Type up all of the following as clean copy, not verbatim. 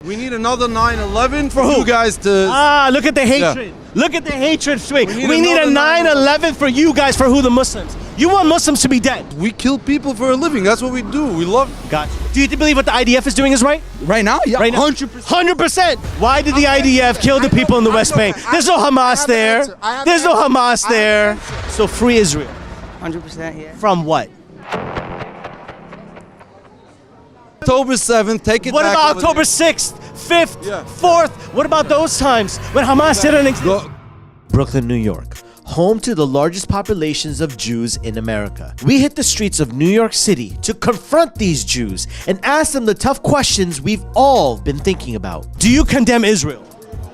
We need another 9/11 for who? you guys to... Look at the hatred. Look at the hatred swing. We need a another 9/11 for you guys, for who? The Muslims. You want Muslims to be dead. We kill people for a living. That's what we do. We love... Got you. Do you believe what the IDF is doing is right? Right now? Yeah, Right now? 100%. 100%. Why did the IDF kill the people in the West Bank? There's no Hamas there. There's no Hamas there. So free Israel. 100%, yeah. From what? October 7th, take it What back. about over October there. 6th, 5th, Yeah. 4th? What about those times when Hamas didn't exist? Go- Brooklyn, New York, home to the largest populations of Jews in America. We hit the streets of New York City to confront these Jews and ask them the tough questions we've all been thinking about. Do you condemn Israel?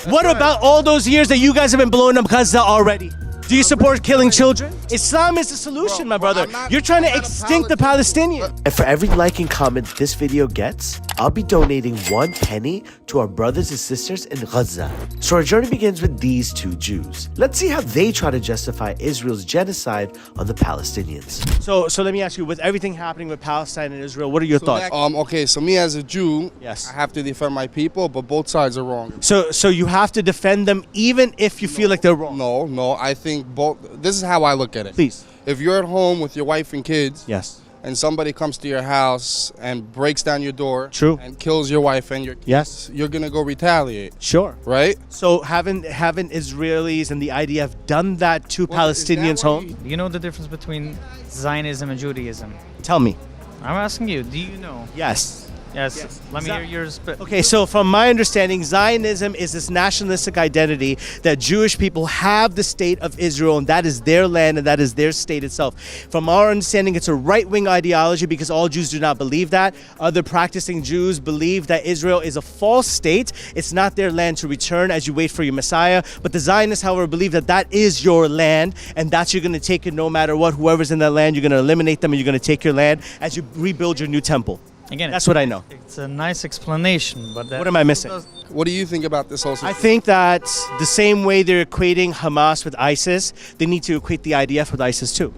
What about all those years that you guys have been blowing up Gaza already? Do you support killing children? Islam is the solution, my brother. You're trying to extinct the Palestinians. And for every like and comment this video gets, I'll be donating 1 penny to our brothers and sisters in Gaza. So our journey begins with these two Jews. Let's see how they try to justify Israel's genocide on the Palestinians. So let me ask you, with everything happening with Palestine and Israel, what are your thoughts? Okay, so me as a Jew, Yes. I have to defend my people, but both sides are wrong. So you have to defend them even if you feel like they're wrong. No, I think both. This is how I look at it. Please. If you're at home with your wife and kids, Yes. and somebody comes to your house and breaks down your door, True. and kills your wife and your kids, Yes. you're gonna go retaliate, Sure. right? So haven't Israelis and the IDF done that to Palestinians' home? You know the difference between Zionism and Judaism? Tell me. I'm asking you, do you know? Yes. Yes. Let me hear yours. Okay, so from my understanding, Zionism is this nationalistic identity that Jewish people have the state of Israel, and that is their land and that is their state itself. From our understanding, it's a right-wing ideology because all Jews do not believe that. Other practicing Jews believe that Israel is a false state. It's not their land to return as you wait for your Messiah. But the Zionists, however, believe that that is your land and that you're going to take it no matter what. Whoever's in that land, you're going to eliminate them and you're going to take your land as you rebuild your new temple. Again, That's what I know. It's a nice explanation, but What am I missing? What do you think about this whole I situation? think that the same way they're equating Hamas with ISIS, they need to equate the IDF with ISIS too.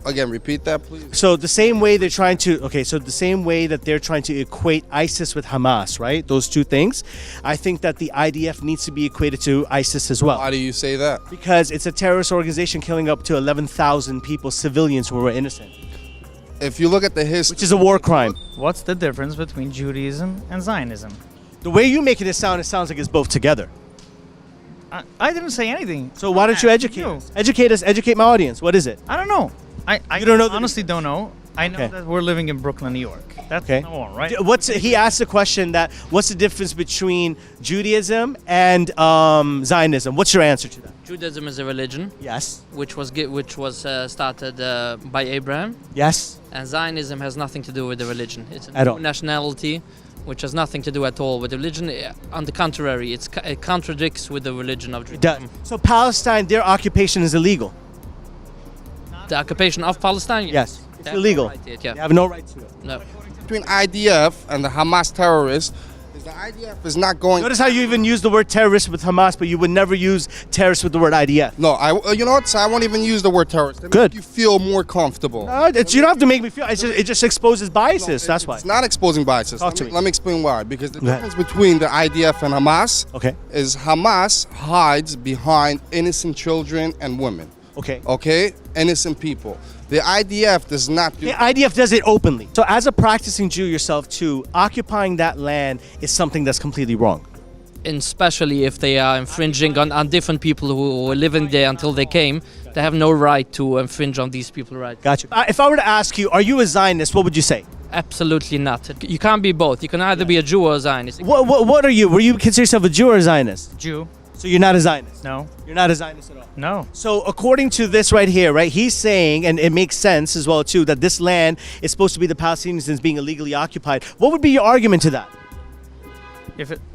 Again, repeat that, please. So the same way they're trying to, so the same way that they're trying to equate ISIS with Hamas, right? Those two things. I think that the IDF needs to be equated to ISIS as well. Why do you say that? Because it's a terrorist organization killing up to 11,000 people, civilians who were innocent, If you look at the history, which is a war crime. What's the difference between Judaism and Zionism? The way you're making it sounds like it's both together. I didn't say anything. So why don't you educate us? Educate us, educate my audience. What is it? I don't know. I You don't know the- honestly don't know. I know Okay. that we're living in Brooklyn, New York. That's Okay. number one, right? He asked the question that what's the difference between Judaism and Zionism? What's your answer to that? Judaism is a religion Yes. which was started by Abraham, Yes. and Zionism has nothing to do with the religion. It's a At new all. nationality, which has nothing to do at all with religion. On the contrary, it contradicts with the religion of It does. Judaism. So Palestine, their occupation is illegal. The occupation of Palestine. Yes. It's They have no illegal. right to it, yeah. They have no right to it. No. between IDF and the Hamas terrorists, is the IDF is not going. Notice how you even use the word terrorist with Hamas, but you would never use terrorist with the word IDF. No, you know what? So I won't even use the word terrorist. It Good. Make you feel more comfortable. You don't have to make me feel. It just exposes biases. That's why. It's not exposing biases. Talk to me. Let me explain why. Because the Go ahead. difference between the IDF and Hamas Okay. is Hamas hides behind innocent children and women. Okay. Okay? Innocent people. The IDF does not do The IDF does it openly. So as a practicing Jew yourself too, occupying that land is something that's completely wrong. And especially if they are infringing on different people who were living there until they came, they have no right to infringe on these people's rights. Gotcha. If I were to ask you, are you a Zionist? What would you say? Absolutely not. You can't be both. You can either be a Jew or a Zionist. What are you? Were you consider yourself a Jew or a Zionist? Jew? So you're not a Zionist. No. You're not a Zionist at all. No. So according to this right here, right, he's saying, and it makes sense as well too, that this land is supposed to be the Palestinians and is being illegally occupied. What would be your argument to that?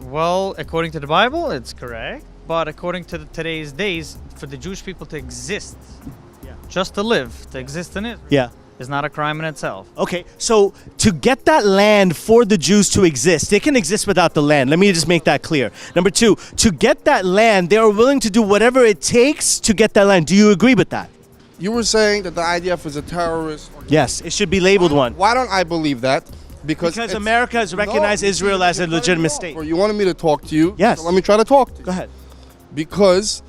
Well, according to the Bible, it's correct. But according to today's days, for the Jewish people to exist, just to live, to exist in it, Yeah. is not a crime in itself. Okay, so to get that land for the Jews to exist, they can exist without the land. Let me just make that clear. Number two, to get that land, they are willing to do whatever it takes to get that land. Do you agree with that? You were saying that the IDF is a terrorist. Yes, it should be labeled one. Why don't I believe that? Because Because it's- America has recognized No, Israel as a you're cutting legitimate me off, state. Or you wanted me to talk to you? Yes. So let me try to talk to you. Go ahead. Because,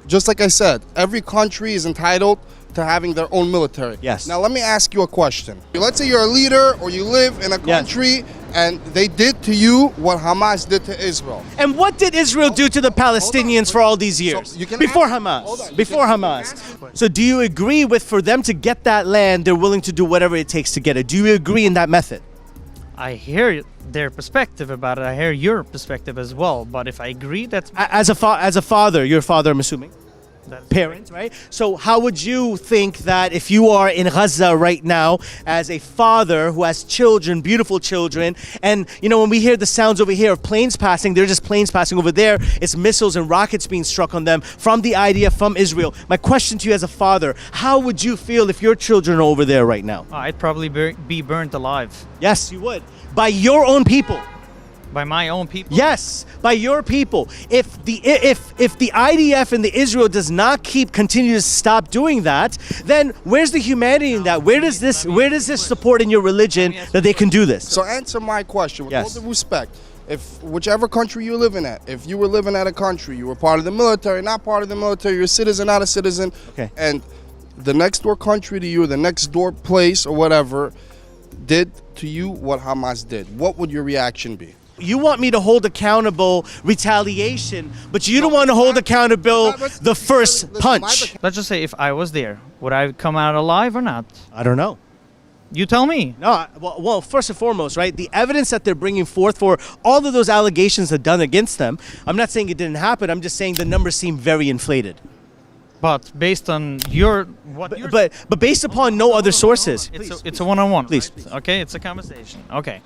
just like I said, every country is entitled to having their own military. Yes. Now let me ask you a question. Let's say you're a leader or you live in a Yes. country and they did to you what Hamas did to Israel. And what did Israel do to the Palestinians for all these years? you can Before ask- Hamas. hold on, you Before can Hamas. ask the question. So do you agree with for them to get that land, they're willing to do whatever it takes to get it? Do you agree in that method? I hear their perspective about it. I hear your perspective as well. But if I agree, that's As a father, your father, I'm assuming. that's Parents, right? So how would you think that if you are in Gaza right now as a father who has children, beautiful children, and you know when we hear the sounds over here of planes passing, they're just planes passing over there. It's missiles and rockets being struck on them from the IDF, from Israel. My question to you as a father, how would you feel if your children are over there right now? I'd probably be burnt alive Yes, you would. By your own people. by my own people. Yes, by your people. If the IDF and the Israel does not continue to stop doing that, then where's the humanity in that? Where does this support in your religion that they can do this? So answer my question with Yes. all due respect. If whichever country you're living at, if you were living at a country, you were part of the military, not part of the military, you're a citizen, not a citizen, Okay. and the next door country to you, the next door place or whatever, did to you what Hamas did, what would your reaction be? You want me to hold accountable retaliation, but you don't want to hold accountable the first punch. Let's just say if I was there, would I come out alive or not? I don't know. You tell me. No, well, first and foremost, right? The evidence that they're bringing forth for all of those allegations that are done against them, I'm not saying it didn't happen. I'm just saying the numbers seem very inflated. But based on your what you're But based upon no other sources. it's a one-on-one. Please. right? Okay, it's a conversation. Okay.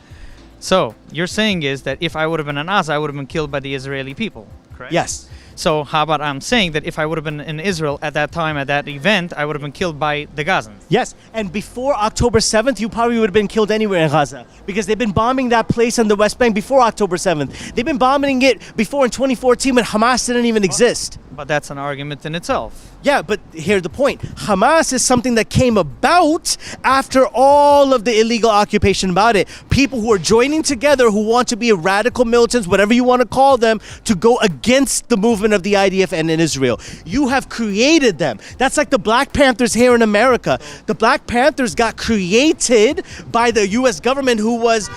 So you're saying is that if I would have been in Gaza, I would have been killed by the Israeli people, correct? Yes. So how about I'm saying that if I would have been in Israel at that time, at that event, I would have been killed by the Gazans. Yes, and before October 7th, you probably would have been killed anywhere in Gaza because they've been bombing that place on the West Bank before October 7th. They've been bombing it before in 2014 when Hamas didn't even exist. But that's an argument in itself. Yeah, but here's the point. Hamas is something that came about after all of the illegal occupation about it. People who are joining together who want to be radical militants, whatever you want to call them, to go against the movement of the IDF and in Israel. You have created them. That's like the Black Panthers here in America. The Black Panthers got created by the U.S. government who was,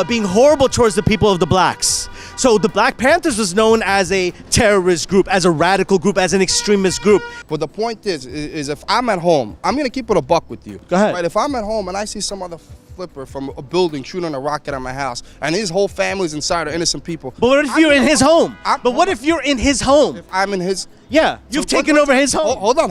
being horrible towards the people of the blacks. So the Black Panthers was known as a terrorist group, as a radical group, as an extremist group. But the point is if I'm at home, I'm gonna keep it a buck with you. Go ahead. Right? If I'm at home and I see some other flipper from a building shooting a rocket at my house, and his whole family's inside are innocent people. But what if you're in his home? I'm- But what if you're in his home? If I'm in his. Yeah, you've So taken what- over his home. Hold on.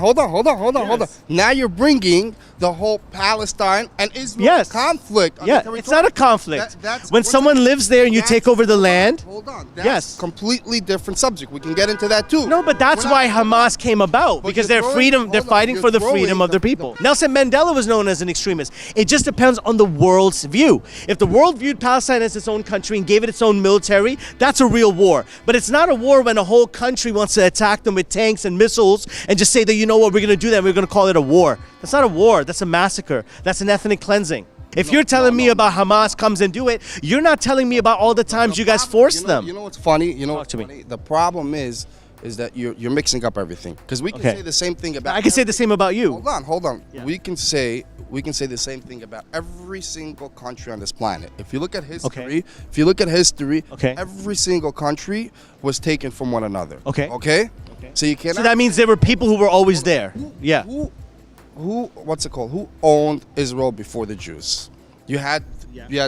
Yes. Now you're bringing the whole Palestine and Israel Yes. conflict. on the Yeah, territory. it's not a conflict. That's When what's someone lives there and you that's- take over the hold on, land. Hold on. That's Yes. completely different subject. We can get into that too. No, but that's We're why not- Hamas came about, But because you're they're throwing- they're hold on, fighting you're for the throwing freedom of their the- people. Nelson Mandela was known as an extremist. It just depends on the world's view. If the world viewed Palestine as its own country and gave it its own military, that's a real war. But it's not a war when a whole country wants to attack them with tanks and missiles and just say that, you know what, we're going to do that, we're going to call it a war. That's not a war, that's a massacre. That's an ethnic cleansing. If you're telling me about Hamas comes and do it, you're not telling me about all the times you guys forced them. You know what's funny? You know Talk what's to me. funny? The problem is that you're mixing up everything. Because we can Okay. say the same thing about. I can say the same about you. Hold on. Yeah. We can say the same thing about every single country on this planet. If you look at history, Okay. every single country was taken from one another. Okay. Okay. So you cannot. So that means there were people who were always there. Yeah. Who what's it called? Who owned Israel before the Jews? You had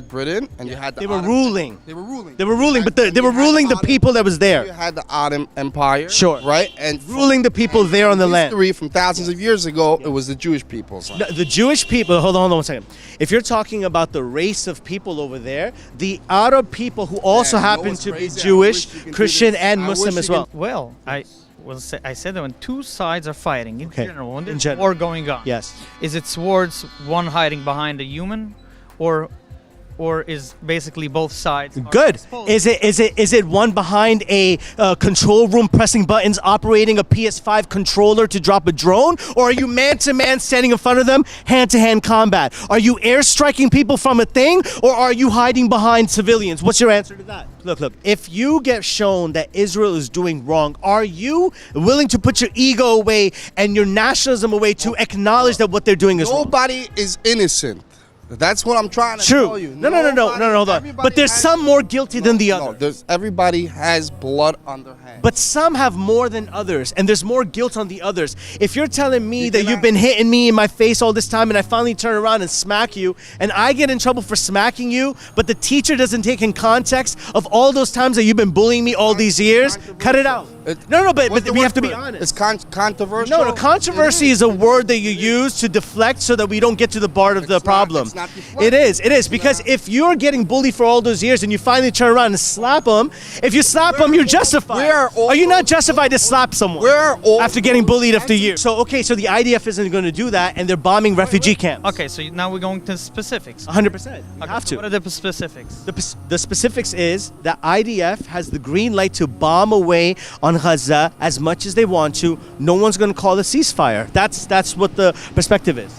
Britain and you had the They were Ottoman- ruling. They were ruling. They were ruling, but they You were had ruling the Ottoman- people that was You there. had the Ottoman Empire. Sure. Right? And Ruling the people there on the land. history from thousands of years ago, it was the Jewish people's land. No, the Jewish people, hold on 1 second. If you're talking about the race of people over there, the Arab people who also Yeah, you know happen what's to be crazy? I Jewish, wish you could do Christian, this. and I Muslim wish as you well. Well, I said that when two sides are fighting in Okay. general, when In there's general. war going on, Yes. is it towards one hiding behind a human, or or is basically both sides? are Good. exposed? Is it one behind a control room pressing buttons, operating a PS5 controller to drop a drone, or are you man to man standing in front of them, hand to hand combat? Are you airstriking people from a thing, or are you hiding behind civilians? What's your answer to that? Look. If you get shown that Israel is doing wrong, are you willing to put your ego away and your nationalism away to acknowledge that what they're doing is wrong? Nobody is innocent. That's what I'm trying to True. tell you. No, hold on. Everybody But there's has- some more guilty than the No, other. everybody has blood on their hands. But some have more than others, and there's more guilt on the others. If you're telling me You that cannot- you've been hitting me in my face all this time, and I finally turn around and smack you, and I get in trouble for smacking you, but the teacher doesn't take in context of all those times that you've been bullying me all these years, cut it out. No, but What's the we word have to for be it? honest. It's controversial. No, controversy is a word that you use to deflect so that we don't get to the part of the It's not- problem. it's not deflecting. It is, because if you're getting bullied for all those years and you finally turn around and slap them, if you slap them, you're justified. where are Are you not all- justified to slap someone Where are all after getting those bullied after answers? years? So the IDF isn't going to do that, and they're bombing refugee camps. Okay, so now we're going to specifics. 100%. You Okay, have so to. What are the specifics? The specifics is that IDF has the green light to bomb away on Gaza as much as they want to. No one's going to call a ceasefire. That's what the perspective is.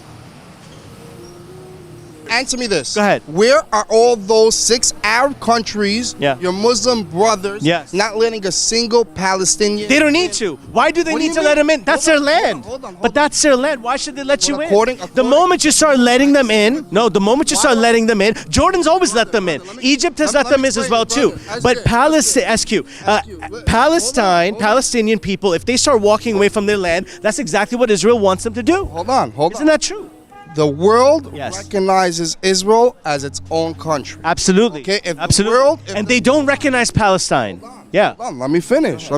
Answer me this. Go ahead. Where are all those 6 Arab countries, Yeah. your Muslim brothers, Yes. not letting a single Palestinian? They don't need to. Why do they What do need you to mean? let them in? That's Hold their on, land. hold on. But that's their land. Why should they let you Well, in? according- The moment you start letting them in, the moment you start Why? letting them in, Jordan's always let them in. Brother, let me- Egypt has let let them me in as explain, well too. brother. But SQ, Palestine, SQ, Palestine, hold on. Palestinian people, if they start walking away from their land, that's exactly what Israel wants them to do. Hold on. Isn't that true? The world Yes. recognizes Israel as its own country. Absolutely. Okay, if the Absolutely. world- if and the- they don't recognize Palestine. Yeah. Hold on, let me finish.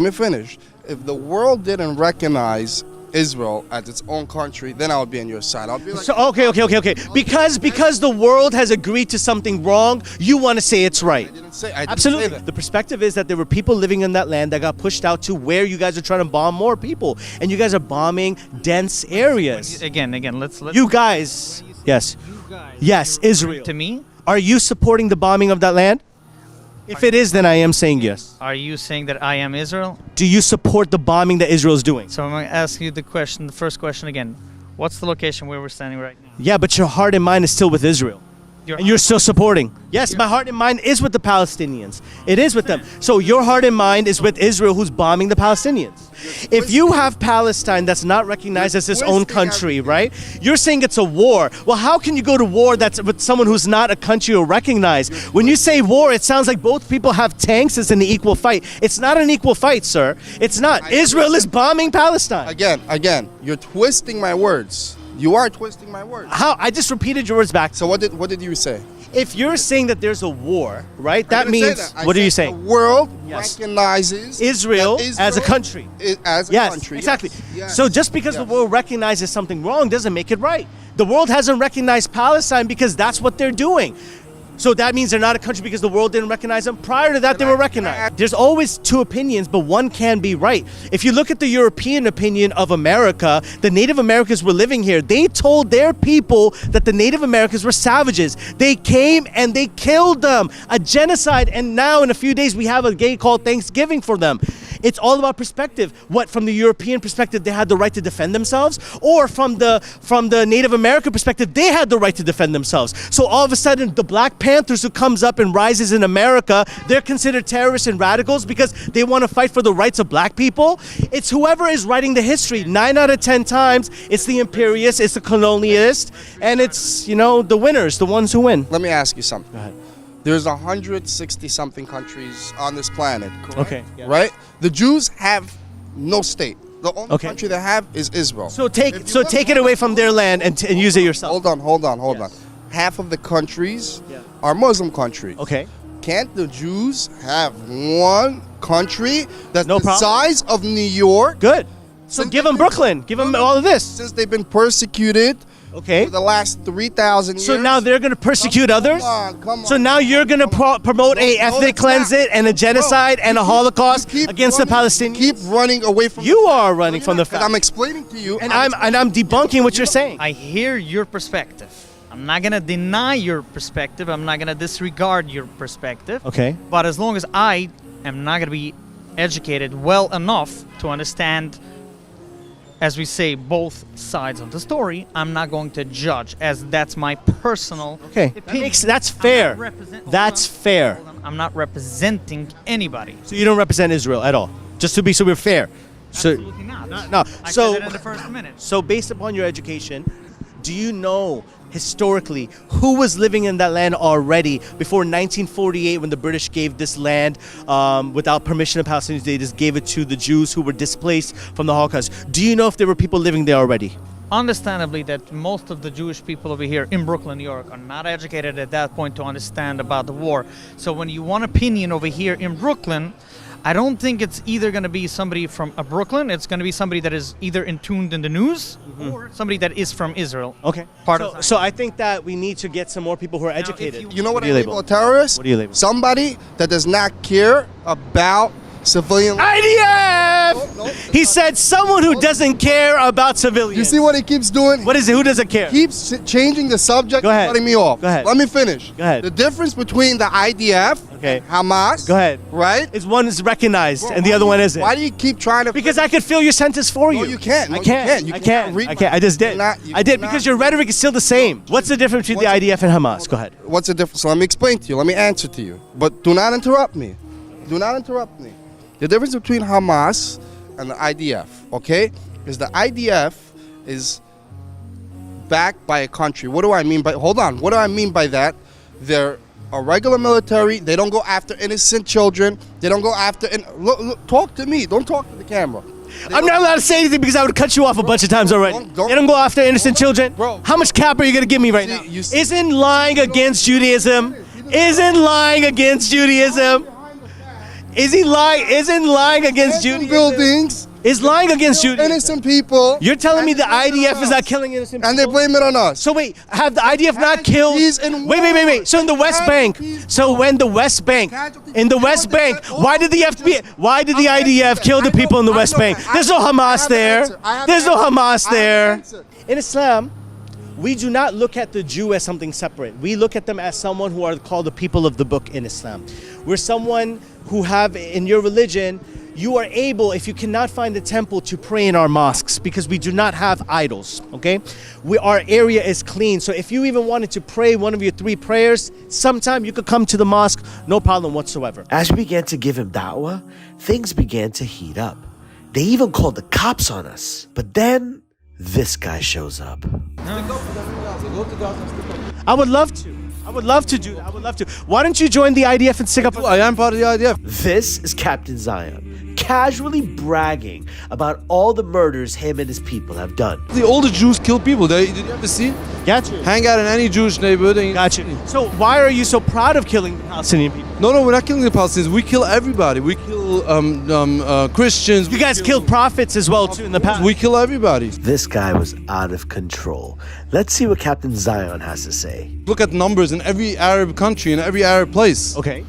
If the world didn't recognize Israel as its own country, then I would be on your side. I'll be like, So okay. Because the world has agreed to something wrong, you want to say it's right. I didn't say Absolutely. that. The perspective is that there were people living in that land that got pushed out to where you guys are trying to bomb more people, and you guys are bombing dense areas. Again, let's You guys, yes, yes, Israel. to me. Are you supporting the bombing of that land? If it is, then I am saying yes. Are you saying that I am Israel? Do you support the bombing that Israel is doing? So I'm going to ask you the first question again. What's the location where we're standing right now? Yeah, but your heart and mind is still with Israel. And you're still supporting. Yes, my heart and mind is with the Palestinians. It is with them. So your heart and mind is with Israel, who's bombing the Palestinians. If you have Palestine that's not recognized as its own twisting country, everything. right? You're saying it's a war. Well, how can you go to war that's with someone who's not a country or recognized? When you say war, it sounds like both people have tanks. It's an equal fight. It's not an equal fight, sir. It's not. Israel is bombing Palestine. Again, you're twisting my words. You are twisting my words. How? I just repeated your words back. So what did you say? If you're saying that there's a war, right? I That didn't say means that. I what are you said saying? The world Yes. recognizes Israel that as a country. As a Yes, country. exactly. Yes. So just because the Yes. world recognizes something wrong doesn't make it right. The world hasn't recognized Palestine because that's what they're doing. So that means they're not a country because the world didn't recognize them. Prior to that, they were recognized. There's always two opinions, but one can be right. If you look at the European opinion of America, the Native Americans were living here. They told their people that the Native Americans were savages. They came and they killed them. A genocide. And now in a few days, we have a day called Thanksgiving for them. It's all about perspective. What, from the European perspective, they had the right to defend themselves? Or from the Native American perspective, they had the right to defend themselves? So all of a sudden, the Black Panthers who comes up and rises in America, they're considered terrorists and radicals because they want to fight for the rights of black people? It's whoever is writing the history. 9 out of 10 times, it's the imperialists, it's the colonialists, and it's, the winners, the ones who win. Let me ask you something. There's 160 something countries on this planet, correct? Okay, yeah. Right? The Jews have no state. The only Okay. country they have is Israel. So take it away from their land and use it yourself. Hold on. Yes. Half of the countries Yeah. are Muslim countries. Okay. Can't the Jews have one country that's No the problem. size of New York? Good. So give them Brooklyn. Give them all of this. Since they've been persecuted Okay. for the last 3,000 years. So now they're going to persecute others? Come on. So now you're going to promote a No, ethnic it's not. cleansing and a genocide and a Holocaust Keep against the running- Palestinians? Keep running away from You are running from the fact. fact. I'm explaining to you. And I'm debunking what you're saying. I hear your perspective. I'm not gonna deny your perspective. I'm not gonna disregard your perspective. Okay. But as long as I am not gonna be educated well enough to understand, as we say, both sides of the story, I'm not going to judge, as that's my personal Okay. opinion. That's I'm fair. not represent- hold That's on, fair. hold on. I'm not representing anybody. So you don't represent Israel at all. Just to be so we're fair. So Absolutely not. no. I So said it in the first minute. so based upon your education, do you know historically who was living in that land already before 1948 when the British gave this land without permission of Palestinians? They just gave it to the Jews who were displaced from the Holocaust. Do you know if there were people living there already? Understandably, that most of the Jewish people over here in Brooklyn, New York, are not educated at that point to understand about the war. So when you want opinion over here in Brooklyn, I don't think it's either going to be somebody from Brooklyn. It's going to be somebody that is either tuned in the news or somebody that is from Israel. Okay. Part so, of so I think that we need to get some more people who are educated. You know what do I you label a terrorist? What do you label? Somebody that does not care about civilian. IDF! No, He said someone who doesn't care about civilians. You see what he keeps doing? What is it? Who doesn't care? Keeps changing the subject, Go ahead. cutting me off. Go ahead. Let me finish. Go ahead. The difference between the IDF, Okay. and Hamas, Go ahead. right? Is one is recognized Bro, and the why other do one you- isn't. Why do you keep trying to? Because I could fill your sentence for you. No, you can't. No, I you can't. can't. You I cannot can't. read I can't. I just you did. cannot- you I did cannot- because your rhetoric is still the same. What's the difference between the What's- IDF and Hamas? Go ahead. What's the difference? So let me explain to you. Let me answer to you. But do not interrupt me. Do not interrupt me. The difference between Hamas and the IDF, okay, is the IDF is backed by a country. What do I mean by? Hold on. What do I mean by that? They're a regular military. They don't go after innocent children. They don't go after. Look, talk to me. Don't talk to the camera. I'm not allowed to say anything because I would cut you off a bunch of times already. don't- They don't go after innocent children. Bro. How much cap are you going to give me right See, now? you see- Isn't lying against Judaism? Isn't lying against Judaism? Isn't lying against Abandoned Judaism? buildings, Is lying against Judaism? innocent people. You're telling me and the they blame it IDF on is not us. killing innocent people? And they blame it on us. So wait, have the IDF not Casualties killed? in Wait. war. So in the West Bank, Casualties so when the West Bank, Casualties- in the You know West what they Bank, said? why did the FBI, why did the I'm IDF answering. kill the I know- people in the I West know Bank? that. There's no I Hamas have an there. answer. I have There's an no answer. Hamas I have an there. answer. In Islam, we do not look at the Jew as something separate. We look at them as someone who are called the people of the book in Islam. We're someone who have, in your religion, you are able, if you cannot find a temple, to pray in our mosques because we do not have idols, okay? Our area is clean. So if you even wanted to pray one of your 3 prayers, sometime you could come to the mosque, no problem whatsoever. As we began to give him da'wah, things began to heat up. They even called the cops on us. But then, this guy shows up. I would love to. I would love to do that. I would love to. Why don't you join the IDF and stick up? I am part of the IDF. This is Captain Zion, casually bragging about all the murders him and his people have done. The older Jews kill people. Did you ever see? Got you. Hang out in any Jewish neighborhood. And Got you. So why are you so proud of killing the Palestinian people? No, we're not killing the Palestinians. We kill everybody. We kill Christians. You guys killed prophets as well too in the past. We kill everybody. This guy was out of control. Let's see what Captain Zion has to say. Look at numbers in every Arab country, in every Arab place. Okay.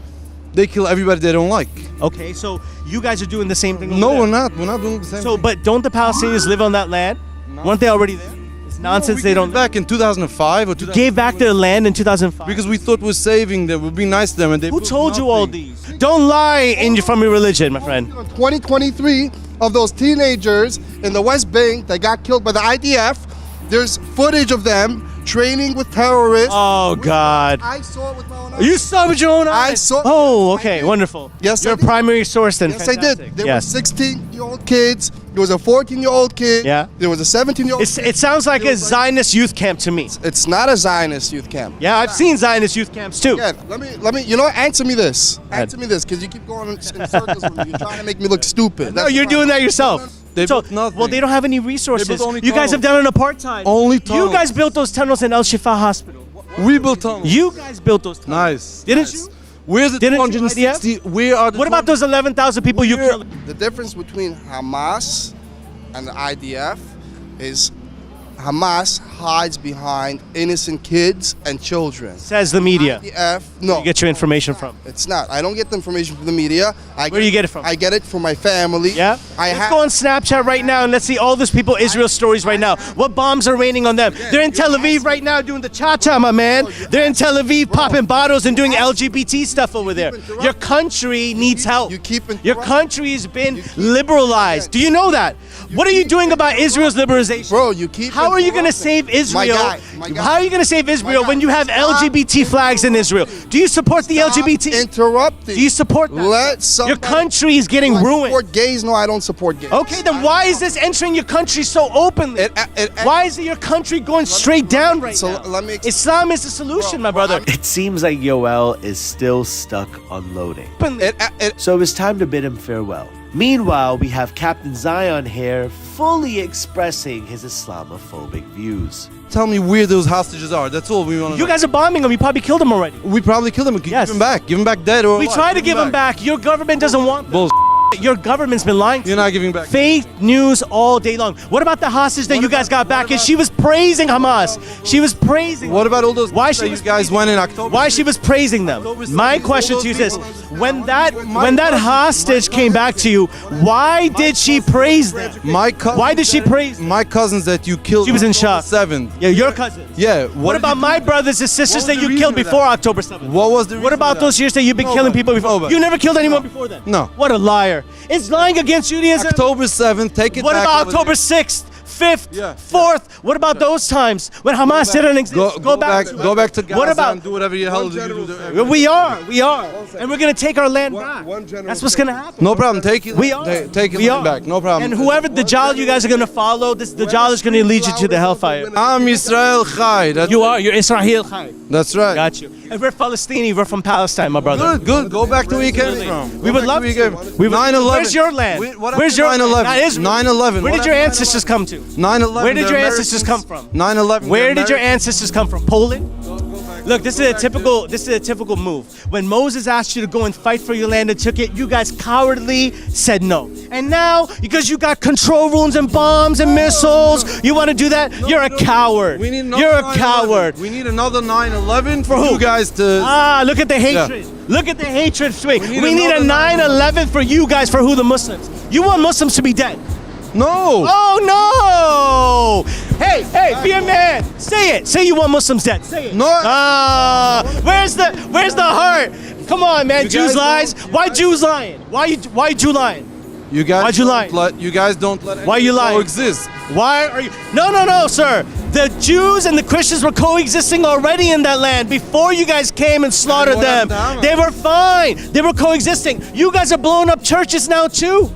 They kill everybody they don't like. Okay. So you guys are doing the same thing. No, over we're there. not. We're not doing the same So, thing. but don't the Palestinians live on that land? Weren't they already there? It's nonsense. We They gave don't. it back in 2005 or 2000 Gave back their land in 2005. because we thought we're saving them. We're being nice to them, and they. Who put told you all nothing. these? Don't lie from your religion, my friend. 2023 of those teenagers in the West Bank that got killed by the IDF. There's footage of them training with terrorists. Oh God. I saw it with my own eyes. You saw it with your own eyes. I saw- Oh, I okay, did. wonderful. Yes, I you're a did. primary source then. Yes, I Fantastic. did. There yes. were 16-year-old kids. There was a 14-year-old kid. Yeah. There was a 17-year-old. It sounds like a Zionist youth camp to me. It's not a Zionist youth camp. Yeah, I've seen Zionist youth camps too. Again, let me. You know what? Answer me this. ahead. Answer me this, because you keep going in circles with me. You're trying to make me look stupid. No, you're doing that yourself. They built nothing. Well, they don't have any resources. They built only You guys have done an apartheid. Only You tunnels. guys built those tunnels in El Shifa Hospital. We built tunnels. You guys built those tunnels. Nice. Didn't nice. you? Where's the Didn't you, 260? Where are the? What about those 11,000 people you killed? The difference between Hamas and the IDF is Hamas hides behind innocent kids and children. Says the media. IDF, no, You get your information from. it's not. I don't get the information from the media. Where do you get it from? I get it from my family. Yeah? I Let's go on Snapchat right now and let's see all those people, Israel stories right now. What bombs are raining on them? They're in Tel Aviv right now doing the cha-cha, my man. They're in Tel Aviv popping bottles and doing LGBT stuff over there. Your country needs help. You keep Your country has been liberalized. Do you know that? What are you doing about Israel's liberalization? Bro, you keep. How are you going to save Israel? My guy. How are you going to save Israel guy. when you have LGBT flags in Israel? Do you support the LGBT? Interrupting. Do you support that? Let Your somebody. country is getting I ruined. support gays? No, I don't support gays. Okay, then why is this entering your country so openly? Why is your country going straight down right So now? let me. Islam is the solution, my brother. It seems like Yoel is still stuck unloading. Openly. So it's time to bid him farewell. Meanwhile, we have Captain Zion here fully expressing his Islamophobic views. Tell me where those hostages are. That's all we want to know. You guys are bombing them. You probably killed them already. We probably killed them. Yes. Give them back. Give them back dead or We alive. tried to give them back. Your government doesn't want them. Bullshit. Your government's been lying to You're you. not giving back. Fake news all day long. What about the hostage that you guys got back? And she was praising Hamas. She was praising. What about all those Why that she you was guys went in October? Why she was praising them? My question to you is this: when that hostage came back to you, why did she praise them? My cousin. Why did she praise them? My cousins that you killed. She was in on shock. 7th. Yeah, your cousins. Yeah. What about my brothers and sisters What that was the you killed reason for before that? October 7th? What was the? What reason about for those that? years that you've been No, killing but- people before? no, but- You never killed anyone before then? No. What a liar. It's lying against Judaism. October 7th. Take it What back. about over October there. 6th, 5th, Yeah. 4th? What about those times when Hamas didn't exist? Go back. Go back to Gaza What about- and do whatever the hell you do. We are. And we're going to take our land back. That's what's going to happen. No problem. Take it. We are. Take it We are. back. No problem. And whoever the Dajjal you guys are going to follow, the Dajjal is going to lead you to the hellfire. I'm Israel Chai. You are. You're Israel Chai. That's right. Got you. And we're Palestinian. We're from Palestine, my brother. Good. Go back to where you came from. We would love to. We would- 9/11. Where's your land? What Where's your 9/11? Not Israel. 9/11. Where What did your happened ancestors come to? 9/11. Where did the your ancestors Americans- come from? 9/11. Where the did your Americans- ancestors come from? Poland? Look, this is a typical move. When Moses asked you to go and fight for your land and took it, you guys cowardly said no. And now, because you got control rooms and bombs and missiles, you want to do that? You're a coward. We need another You're a 9/11. coward. We need another 9/11 for who? you guys to. Look at the hatred. Look at the hatred swing. We need We need a another 9/11 for you guys, for who? The Muslims. You want Muslims to be dead. No. Oh no! Hey, be a man. Say it. Say you want Muslims dead. Say it. No. Where's the heart? Come on, man. You Jews guys lies. don't- Why Jews lying? Why Jew lying? You guys. Why'd you lie? You guys don't let. Why you anything lying? Coexist. Why are you? No, sir. The Jews and the Christians were coexisting already in that land before you guys came and slaughtered what them. happened? They were fine. They were coexisting. You guys are blowing up churches now too.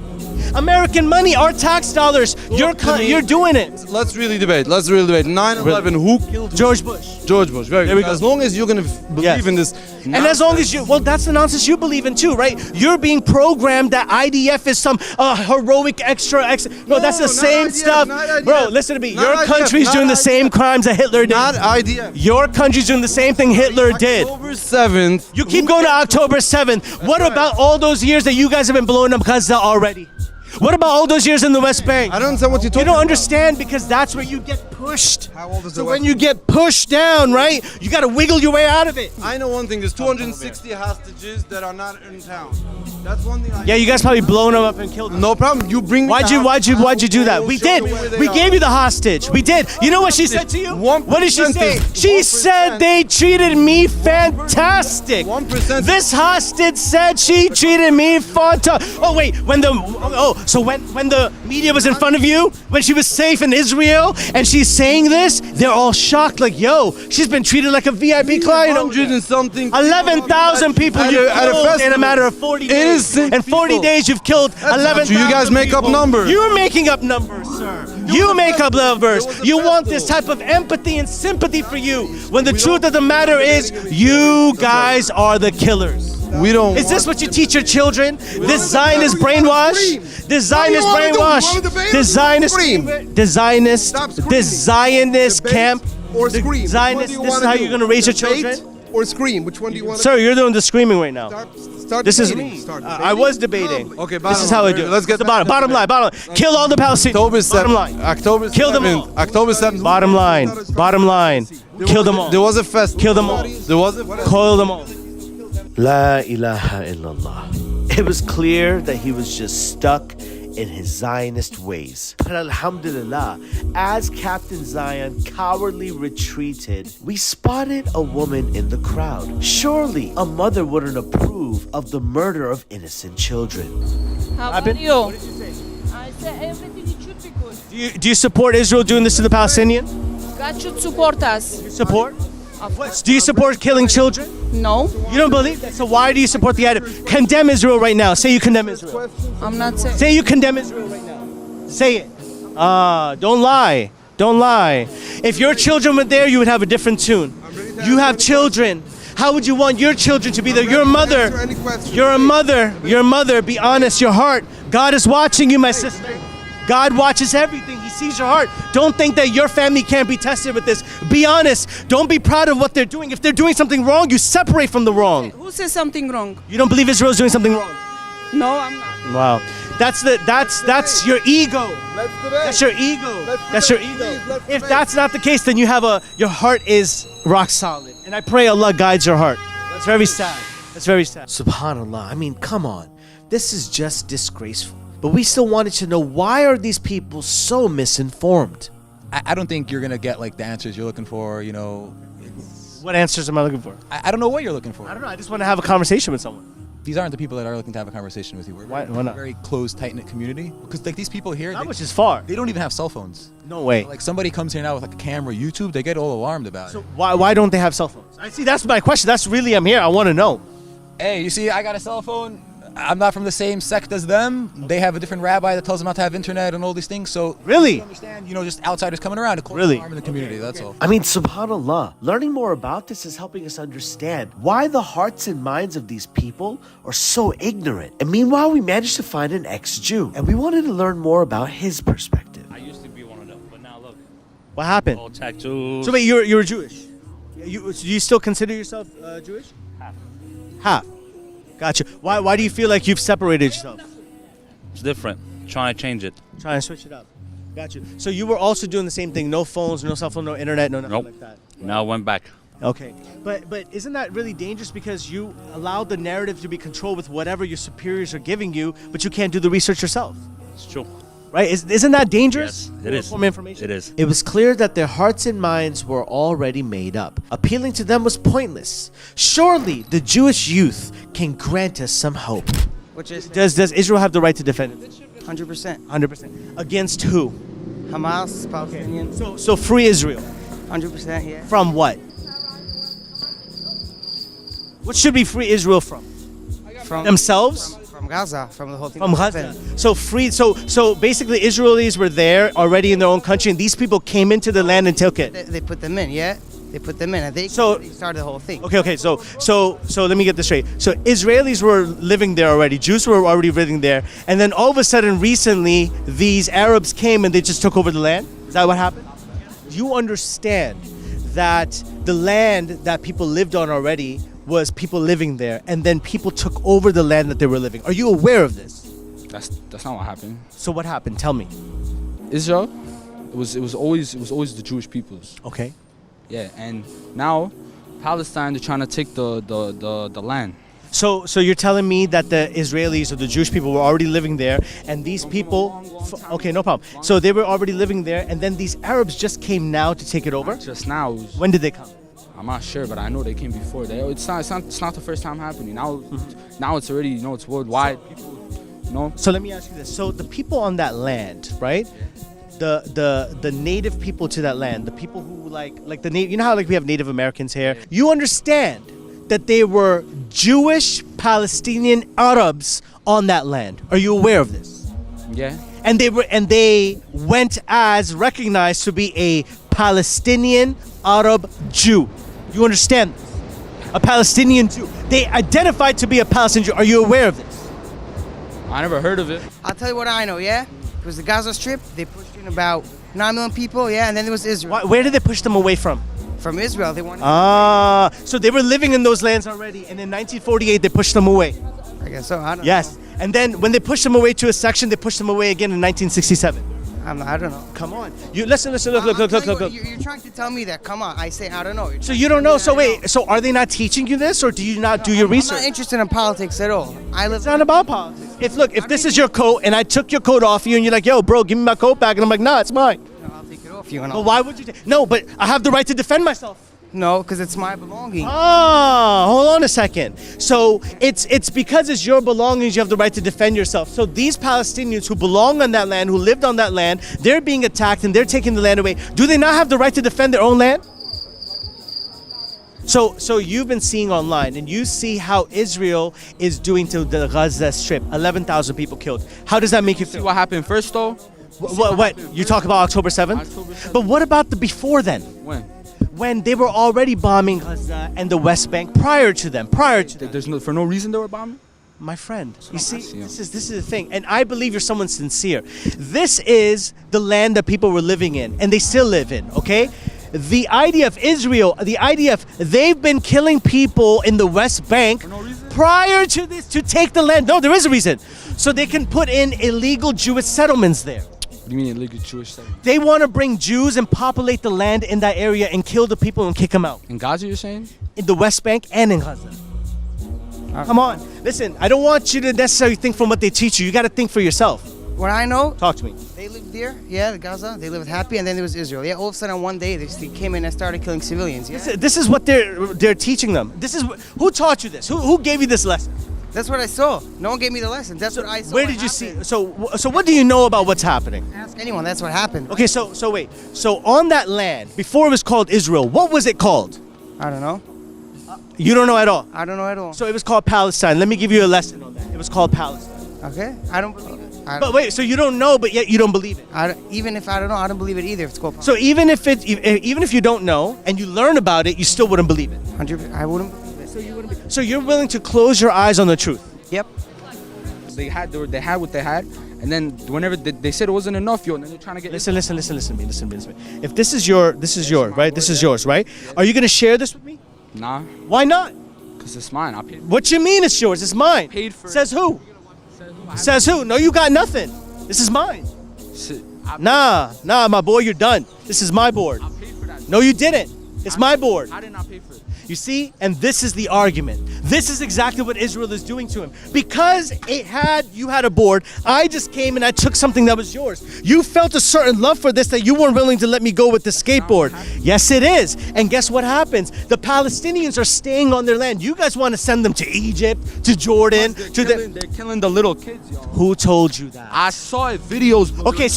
American money, our tax dollars. You're doing it. Let's really debate. 9/11. Who killed George Bush. George Bush. Very There good. we go. As long as you're gonna believe Yes. in this. And as long as well, that's the nonsense you believe in too, right? You're being programmed that IDF is some heroic extra. No, that's the not same IDF, stuff. not IDF. Bro, listen to me. Not Your IDF, country's not doing the IDF. same crimes that Hitler did. Not IDF. Your country's doing the same thing Hitler did. October 7th. You keep going to October 7th. What about all those years that you guys have been blowing up Gaza already? What about all those years in the West Bank? I don't understand what you're You talking don't about. understand because that's where you get pushed. How old is So the when West you get pushed down, right, you got to wiggle your way out of it. I know one thing. There's 260 hostages that are not in town. That's one thing. Yeah, you guys probably blown them up and killed them. No problem. You bring. me Why'd you do that? We did. We gave you the hostage. We did. You know what she said to you? 1% What did she say? is- She 1%. said they treated me fantastic. 1%. This hostage said she treated me fantastic. Oh wait, when the media was in front of you, when she was safe in Israel, and she's saying this, they're all shocked. Like, yo, she's been treated like a VIP client. 100 and something. 11,000 people At you a- at a killed in a festival. matter of 40 days. Innocent In 40 people. days, you've killed 11,000 You guys make up people. numbers. You're making up numbers, sir. You make up numbers. You want this type of empathy and sympathy for you, when the truth of the matter is, you guys are the killers. We don't. Is this what you teach your children? This Zionist brainwash? This Zionist brainwash? This Zionist camp? Or The scream. Zionist, this is how you're going to raise your children? or scream? Which one do you want? Sir, you're doing the screaming right now. Start This is debating. me. Start I was debating. Calmly. Okay, This is how I do it. Let's get the bottom. Bottom line. Bottom line. Kill all the Palestinians. October Bottom 7th. line. October 7th. Kill them all. October 7th. Bottom line. Bottom line. Kill them all. There was a fest. Kill them all. There was a Kill them all. La ilaha illallah. It was clear that he was just stuck in his Zionist ways. But alhamdulillah, as Captain Zion cowardly retreated, we spotted a woman in the crowd. Surely a mother wouldn't approve of the murder of innocent children. How Happened? are you? What did you say? I said everything it should be good. Do you support Israel doing this to the Palestinians? God should support us. You support? Of course. Do you support killing children? No, You don't believe that? So why do you support the idea? Condemn Israel right now. Say you condemn Israel. I'm not saying. Say you condemn Israel right now. Say it. Don't lie. Don't lie. If your children were there, you would have a different tune. You have children. How would you want your children to be there? Your mother. You're a mother. Your mother. Be honest. Your heart. God is watching you, my sister. God watches everything. He sees your heart. Don't think that your family can't be tested with this. Be honest. Don't be proud of what they're doing. If they're doing something wrong, you separate from the wrong. Who says something wrong? You don't believe Israel's doing something wrong. No, I'm not. Wow. That's your ego. That's your ego. That's your ego. If that's not the case, then you have your heart is rock solid. And I pray Allah guides your heart. That's very sad. That's very sad. Subhanallah. I mean, come on. This is just disgraceful. But we still wanted to know, why are these people so misinformed? I don't think you're gonna get like the answers you're looking for. You know, What answers am I looking for? I don't know what you're looking for. I don't know. I just want to have a conversation with someone. These aren't the people that are looking to have a conversation with you. We're Why very, not? very close, tight-knit community. Because like these people here, That which is far. they don't even have cell phones. No way. Like somebody comes here now with like a camera, YouTube, they get all alarmed about So it. why don't they have cell phones? I see. That's my question. That's really, I'm here. I want to know. Hey, you see, I got a cell phone. I'm not from the same sect as them. They have a different rabbi that tells them not to have internet and all these things. So Really? you understand, just outsiders coming around to cause Really? harm in the community. That's all. I mean, subhanAllah, learning more about this is helping us understand why the hearts and minds of these people are so ignorant. And meanwhile, we managed to find an ex-Jew, and we wanted to learn more about his perspective. I used to be one of them, but now look, What happened? all tattoos. So wait, you're Jewish. Do you still consider yourself Jewish? Half. Gotcha. Why do you feel like you've separated yourself? It's different. Trying to change it. Trying to switch it up. Gotcha. So you were also doing the same thing. No phones, no cell phone, no internet, no nothing Nope. like that. Now I went back. Okay. But isn't that really dangerous, because you allow the narrative to be controlled with whatever your superiors are giving you, but you can't do the research yourself? It's true. Right? Isn't that dangerous? Yes, it is. Form of information? It is. It was clear that their hearts and minds were already made up. Appealing to them was pointless. Surely the Jewish youth can grant us some hope. Which is Does Israel have the right to defend it? 100%. 100%. Against who? Hamas, Palestinians, So free Israel. 100%, yeah. From what? What should we free Israel from? From Themselves? From Gaza, from the whole thing. From Gaza. So free. So basically, Israelis were there already in their own country, and these people came into the land and took it. They put them in, yeah. They put them in, and they started the whole thing. Okay. So let me get this straight. So Israelis were living there already. Jews were already living there, and then all of a sudden, recently, these Arabs came and they just took over the land. Is that what happened? You understand that the land that people lived on already was people living there, and then people took over the land that they were living. Are you aware of this? That's not what happened. So what happened? Tell me. Israel, it was always the Jewish peoples. Okay. Yeah, and now Palestine, they're trying to take the land. So you're telling me that the Israelis or the Jewish people were already living there, and these people, okay, no problem. So they were already living there, and then these Arabs just came now to take it over? Just now. When did they come? I'm not sure, but I know they came before. It's not the first time happening. Now it's already, it's worldwide. People, So let me ask you this. So the people on that land, right? The native people to that land, the people who like the native, you know how like we have Native Americans here? You understand that they were Jewish Palestinian Arabs on that land. Are you aware of this? Yeah. And they went as recognized to be a Palestinian Arab Jew. You understand this? A Palestinian Jew. They identified to be a Palestinian Jew. Are you aware of this? I never heard of it. I'll tell you what I know, yeah? It was the Gaza Strip. They pushed in about 9 million people, yeah? And then there was Israel. Where did they push them away from? From Israel, they wanted. So they were living in those lands already, and in 1948 they pushed them away. I guess so. I don't Yes, and then when they pushed them away to a section, they pushed them away again in 1967. I don't know. Come on, you listen, look. You're trying to tell me that. Come on, I say I don't know. So you don't know. So wait, so are they not teaching you this, or do you not do your I'm research? not interested in politics at all. It's not about politics. If this is your coat and I took your coat off you and you're like, yo, bro, give me my coat back, and I'm like, nah, it's mine. I'll take it off you. And Well, why would you? No, but I have the right to defend myself. No, because it's my belonging. Hold on a second. So it's because it's your belongings you have the right to defend yourself. So these Palestinians who belong on that land, who lived on that land, they're being attacked and they're taking the land away. Do they not have the right to defend their own land? So you've been seeing online and you see how Israel is doing to the Gaza Strip. 11,000 people killed. How does that make you feel? See what happened first though? What? You talk about October 7th? October 7th. But what about the before then? When they were already bombing Gaza and the West Bank prior to them. There's for no reason they were bombing? My friend, you see, see, yeah. this is the thing, and I believe you're someone sincere. This is the land that people were living in, and they still live in, okay? The IDF, Israel, the IDF, they've been killing people in the West Bank prior to this to take the land. No, there is a reason. So they can put in illegal Jewish settlements there. What do you mean illegal Jewish settlement? They want to bring Jews and populate the land in that area and kill the people and kick them out. In Gaza, you're saying? In the West Bank and in Gaza. Come on. Listen, I don't want you to necessarily think from what they teach you. You got to think for yourself. What I know, Talk to me. they lived there. Yeah, Gaza. They lived happy, and then there was Israel. Yeah, all of a sudden, one day, they came in and started killing civilians. Yeah, This is what they're teaching them. This is who taught you this? Who gave you this lesson? that's what I saw. No one gave me the lesson. That's what I saw. Where what did you happened. see? So what do you know about what's happening? Ask anyone. That's what happened. Okay, so wait. So on that land, before it was called Israel, what was it called? I don't know. You don't know at all. I don't know at all. So it was called Palestine. Let me give you a lesson on that. It was called Palestine. Okay, I don't believe it. But wait, so you don't know, but yet you don't believe it. Even if I don't know, I don't believe it either. If it's called. So even if you don't know and you learn about it, you still wouldn't believe it. 100. I wouldn't believe it. So you wouldn't. So you're willing to close your eyes on the truth. Yep. They had what they had, and then whenever they said it wasn't enough, and then they're trying to get. Listen to me. If this is yours, right? This is yours, right? Are you gonna share this with me? Nah, Why not? cause it's mine. I paid. What you mean it's yours? It's mine. Paid for it. Says who? Says who? No, you got nothing. This is mine. Shit, Nah, my boy, you're done. This is my board. I paid for that. No, you didn't. It's my board. How did I pay for it? You see? And this is the argument. This is exactly what Israel is doing to him. Because you had a board, I just came and I took something that was yours. You felt a certain love for this that you weren't willing to let me go with the skateboard. Yes, it is. And guess what happens? The Palestinians are staying on their land. You guys want to send them to Egypt, to Jordan, They're killing the little kids, yo. Who told you that? I saw it, videos. Okay,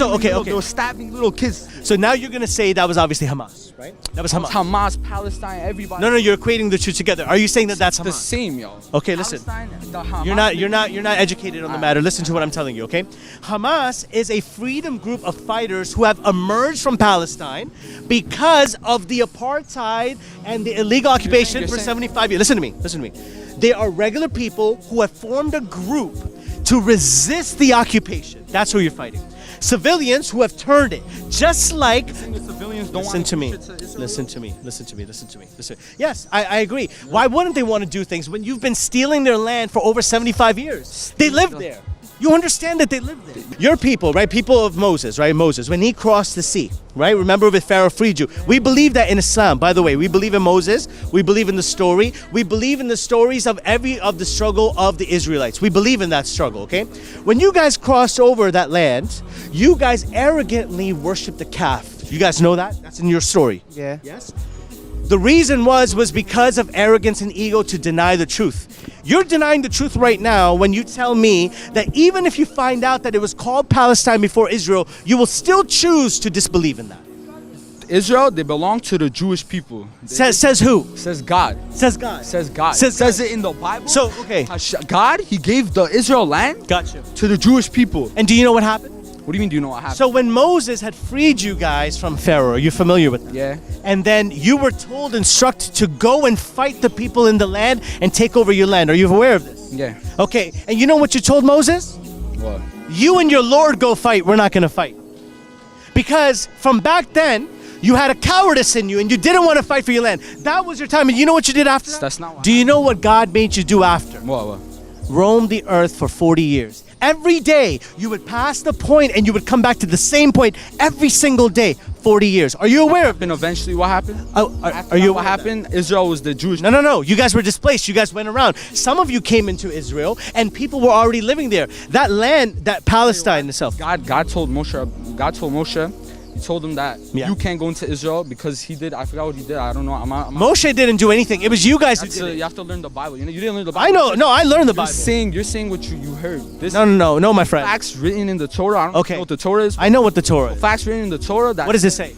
They were stabbing little kids. So now you're going to say that was obviously Hamas, right? That was Hamas. Hamas, Palestine, everybody. No, you're equating the two together. Are you saying that that's Hamas? The same, yo. Okay, listen. Palestine, the Hamas, You're not educated on the matter. Listen to what I'm telling you, okay? Hamas is a freedom group of fighters who have emerged from Palestine because of the apartheid and the illegal occupation for 75 years. Listen to me. They are regular people who have formed a group to resist the occupation. That's who you're fighting. Civilians who have turned it, just like. Listen to me. Yes, I agree. Why wouldn't they want to do things when you've been stealing their land for over 75 years? They live there. You understand that they live there. Your people, right? People of Moses, right? Moses, when he crossed the sea, right? Remember when Pharaoh freed you. We believe that in Islam. By the way, we believe in Moses. We believe in the story. We believe in the stories of the struggle of the Israelites. We believe in that struggle, okay? When you guys crossed over that land, you guys arrogantly worshiped the calf. You guys know that? That's in your story. Yeah. Yes? The reason was because of arrogance and ego to deny the truth. You're denying the truth right now when you tell me that even if you find out that it was called Palestine before Israel, you will still choose to disbelieve in that. Israel, they belong to the Jewish people. Says who? Says God. Says God. Says God. Says it in the Bible. So, okay. God, he gave the Israel land Gotcha. to the Jewish people. And do you know what happened? What do you mean, do you know what happened? So when Moses had freed you guys from Pharaoh, are you familiar with that? Yeah. And then you were instructed to go and fight the people in the land and take over your land. Are you aware of this? Yeah. Okay. And you know what you told Moses? What? You and your Lord go fight. We're not going to fight. Because from back then, You had a cowardice in you, and you didn't want to fight for your land. That was your time, and you know what you did after that? That's not what Do you know what God made you do after? What? Roam the earth for 40 years. Every day, you would pass the point, and you would come back to the same point every single day. 40 years. Are you aware of it? And eventually, what happened? Are you What happened? Israel was the Jewish. No. You guys were displaced. You guys went around. Some of you came into Israel, and people were already living there. That land, that Palestine itself. God told Moshe. He told him that you can't go into Israel because he did. I forgot what he did. I don't know. Moshe didn't do anything. It was you guys who did it. You have to learn the Bible. You didn't learn the Bible. I know. No, I learned the Bible. You're saying what you heard. This No, my friend. Facts written in the Torah. I don't know what the Torah is. I know what the Torah is. Facts written in the Torah. What does it say?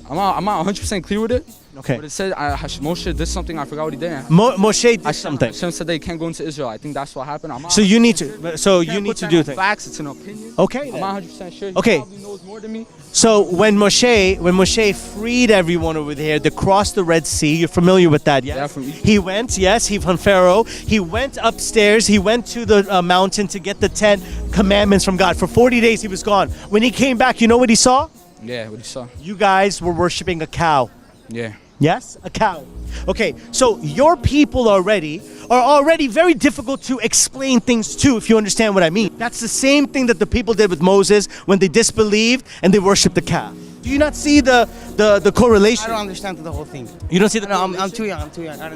I'm not 100% clear with it. Okay. But it said Moshe did something. I forgot what he did. Moshe did something. Hashem said they can't go into Israel. I think that's what happened. So you need to. So you need to do things. Facts. It's an opinion. Okay. I'm not 100% sure. He Okay. probably knows more than me. So when Moshe freed everyone over there, they crossed the Red Sea. You're familiar with that, yes? Yeah, from Egypt. He went, yes, from Pharaoh. He went upstairs. He went to the mountain to get the 10 commandments from God. For 40 days he was gone. When he came back, you know what he saw? Yeah, what he saw. You guys were worshiping a cow. Yeah. Yes? A cow. Okay, so your people are already very difficult to explain things to, if you understand what I mean. That's the same thing that the people did with Moses when they disbelieved and they worshipped the calf. Do you not see the correlation? I don't understand the whole thing. You don't see the No, correlation? I'm too young.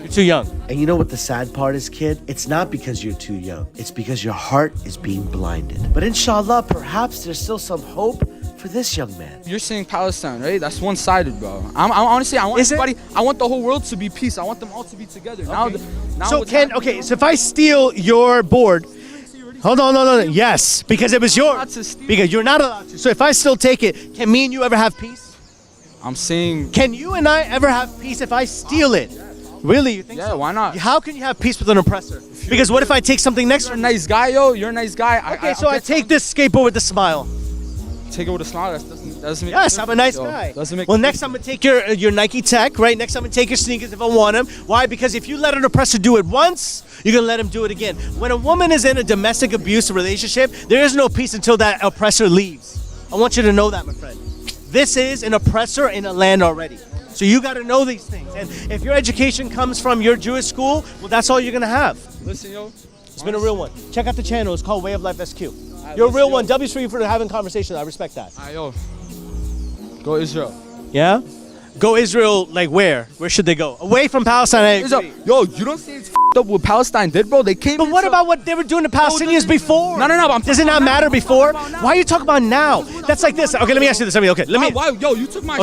You're too young. And you know what the sad part is, kid? It's not because you're too young. It's because your heart is being blinded. But inshallah, perhaps there's still some hope for this young man. You're saying Palestine, right? That's one-sided, bro. I'm honestly, I want everybody. I want the whole world to be peace. I want them all to be together. Okay. Now So what's happening, so if I steal your board, hold on. Yes, because it was yours. Not to steal. Because you're not allowed to. So if I still take it, can me and you ever have peace? I'm saying. Can you and I ever have peace if I steal it? Really? You think Yeah, so? why not? How can you have peace with an oppressor? Because what if I take something next You're a to nice guy, yo. You're a nice guy. Okay, so I take this skateboard with a smile. Take it with a smile. That doesn't make. Yes, I'm a nice guy. Well, next I'm gonna take your Nike Tech, right? Next I'm gonna take your sneakers if I want them. Why? Because if you let an oppressor do it once, you're gonna let him do it again. When a woman is in a domestic abuse relationship, there is no peace until that oppressor leaves. I want you to know that, my friend. This is an oppressor in a land already. So you got to know these things. And if your education comes from your Jewish school, well, that's all you're gonna have. Listen, yo. It's been a real one. Check out the channel. It's called Way of Life SQ. You're a real one. W's for you for having conversation. I respect that. Yo. Go Israel. Yeah? Go Israel, like where? Where should they go? Away from Palestine, I agree. Yo, you don't see it's up what Palestine did, bro? They came. But what about what they were doing to Palestinians before? No. Does it not matter before? Why are you talking about now? That's like this. Okay, let me ask you this. Okay, let me. Why? Yo, you took my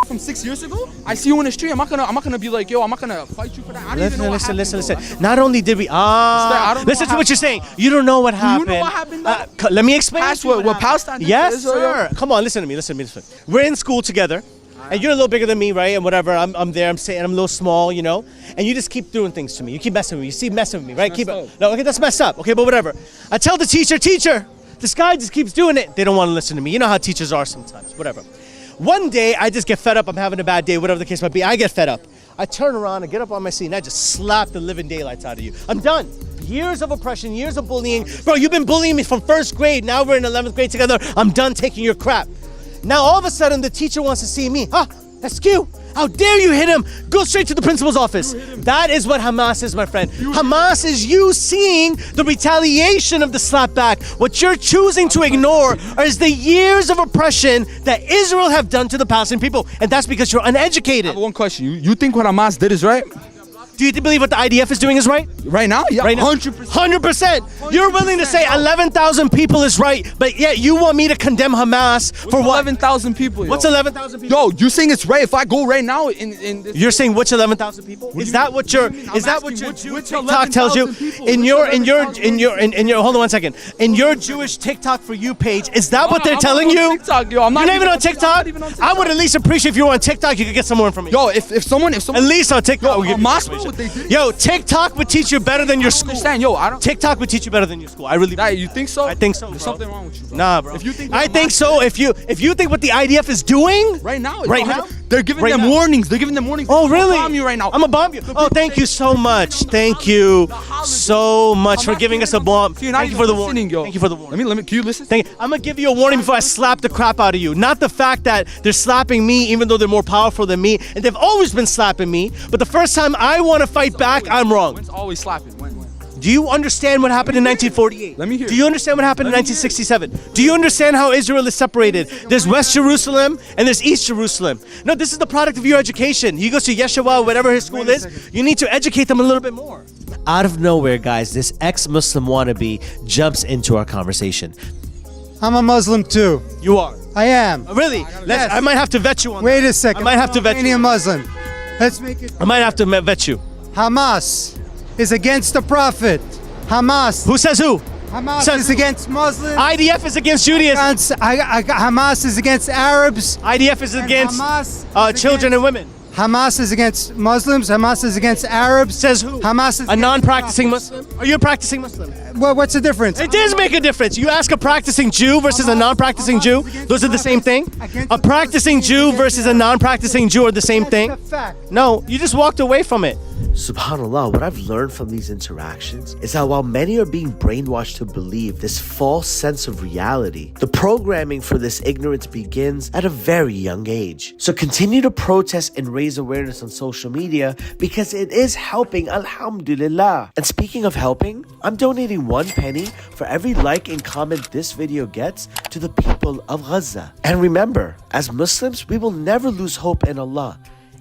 from 6 years ago. I see you in the street. I'm not gonna be like, yo, I'm not gonna fight you for that. I don't even know what happened, Listen. Not only did we listen to what you're saying. You don't know what happened. You know what happened? Let me explain. Past what Palestine did to Yes, Israel, sir. Come on, listen to me. We're in school together. And you're a little bigger than me, right? And whatever, I'm there, I'm saying I'm a little small, you know? And you just keep doing things to me. You keep messing with me. You keep messing with me, right? No, okay, that's messed up. Okay, but whatever. I tell the teacher, this guy just keeps doing it. They don't want to listen to me. You know how teachers are sometimes, whatever. One day, I just get fed up. I'm having a bad day, whatever the case might be. I get fed up. I turn around, I get up on my seat, and I just slap the living daylights out of you. I'm done. Years of oppression, years of bullying. Bro, you've been bullying me from 1st grade. Now we're in 11th grade together. I'm done taking your crap. Now, all of a sudden, the teacher wants to see me. SQ, how dare you hit him? Go straight to the principal's office. That is what Hamas is, my friend. Hamas is you seeing the retaliation of the slapback. What you're choosing to ignore is the years of oppression that Israel have done to the Palestinian people. And that's because you're uneducated. I have one question. You think what Hamas did is right? Do you believe what the IDF is doing is right? Right now? Yeah, right now? 100%. 100%. You're willing to say 11,000 people is right, but yet you want me to condemn Hamas for what? 11,000 people. What's 11,000 people? Yo, you saying it's right if I go right now in this? You're saying which 11,000 people? Is that what your Jewish TikTok tells you? In your hold on one second. In your Jewish TikTok for you page, is that what they're telling you? TikTok, yo, I'm not You're not even on TikTok? I would at least appreciate if you were on TikTok, you could get some more information. Yo, if someone at least on TikTok, Hamas what they did. Yo, TikTok would teach you better than your school. Understand, yo, I don't. TikTok would teach you better than your school. I really. You think so? I think so. There's bro. something wrong with you, bro. Nah, bro. If you think I think so. If you think what the IDF is doing right now, they're giving Right them now? warnings. They're giving them warnings. Oh, I'm really? gonna bomb you right now. I'm gonna bomb you. Oh, thank you so much. Thank you so much for giving us a bomb. Thank you for the warning. Thank you for the warning. Let me. Can you listen? Thank you. I'm gonna give you a warning before I slap the crap out of you. Not the fact that they're slapping me, even though they're more powerful than me, and they've always been slapping me. But the first time I want to fight back, I'm wrong. When's always slapping? When? Do you understand what happened in 1948? Let me hear. Do you understand what happened in 1967? Do you understand how Israel is separated? There's West Jerusalem and there's East Jerusalem. No, this is the product of your education. He goes to Yeshua, whatever his school is. You need to educate them a little bit more. Out of nowhere, guys, this ex-Muslim wannabe jumps into our conversation. I'm a Muslim too. You are? I am. Really? Yes. I might have to vet you on Wait that. a second. I might have to vet you. I'm a Muslim. Let's make it. I might have to vet you. Hamas is against the Prophet. Hamas. Who says who? Hamas Says is who? against Muslims. IDF is against Judaism. Hamas is against Arabs. IDF is against Hamas children and women. Hamas is against Muslims. Hamas is against Arabs. Says who? Hamas is a non-practicing Muslim? Are you a practicing Muslim? Well, what's the difference? It does make a difference. You ask a practicing Jew versus a non-practicing Jew, those are the same thing? A practicing Jew versus a non-practicing Jew are the same thing? No, you just walked away from it. SubhanAllah, what I've learned from these interactions is that while many are being brainwashed to believe this false sense of reality, the programming for this ignorance begins at a very young age. So continue to protest and raise awareness on social media because it is helping, alhamdulillah. And speaking of helping, I'm donating 1 penny for every like and comment this video gets to the people of Gaza. And remember, as Muslims, we will never lose hope in Allah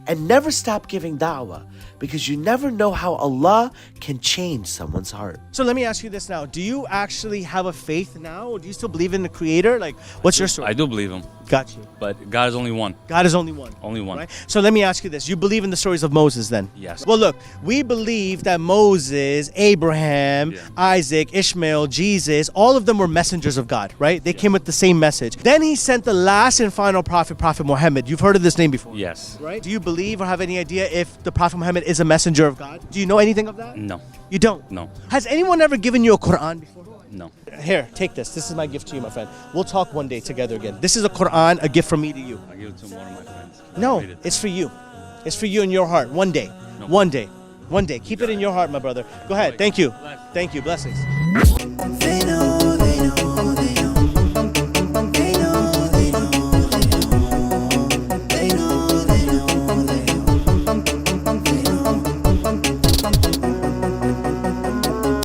and never stop giving da'wah, because you never know how Allah can change someone's heart. So let me ask you this now. Do you actually have a faith now? Or do you still believe in the Creator? Like, what's your story? I do believe him. Got you. But God is only one. God is only one. Only one. Right? So let me ask you this. You believe in the stories of Moses then? Yes. Well, look, we believe that Moses, Abraham, Isaac, Ishmael, Jesus, all of them were messengers of God, right? They came with the same message. Then he sent the last and final prophet, Prophet Muhammad. You've heard of this name before? Yes. Right? Do you believe or have any idea if the Prophet Muhammad is a messenger of God? Do you know anything of that? No. You don't? No. Has anyone ever given you a Quran before? No. Here, take this. This is my gift to you, my friend. We'll talk one day together again. This is a Quran, a gift from me to you. I give it to one of my friends. No, it's for you. It's for you in your heart. One day. One day. One day. Keep it in your heart, my brother. Go ahead. Thank you. Thank you. Blessings.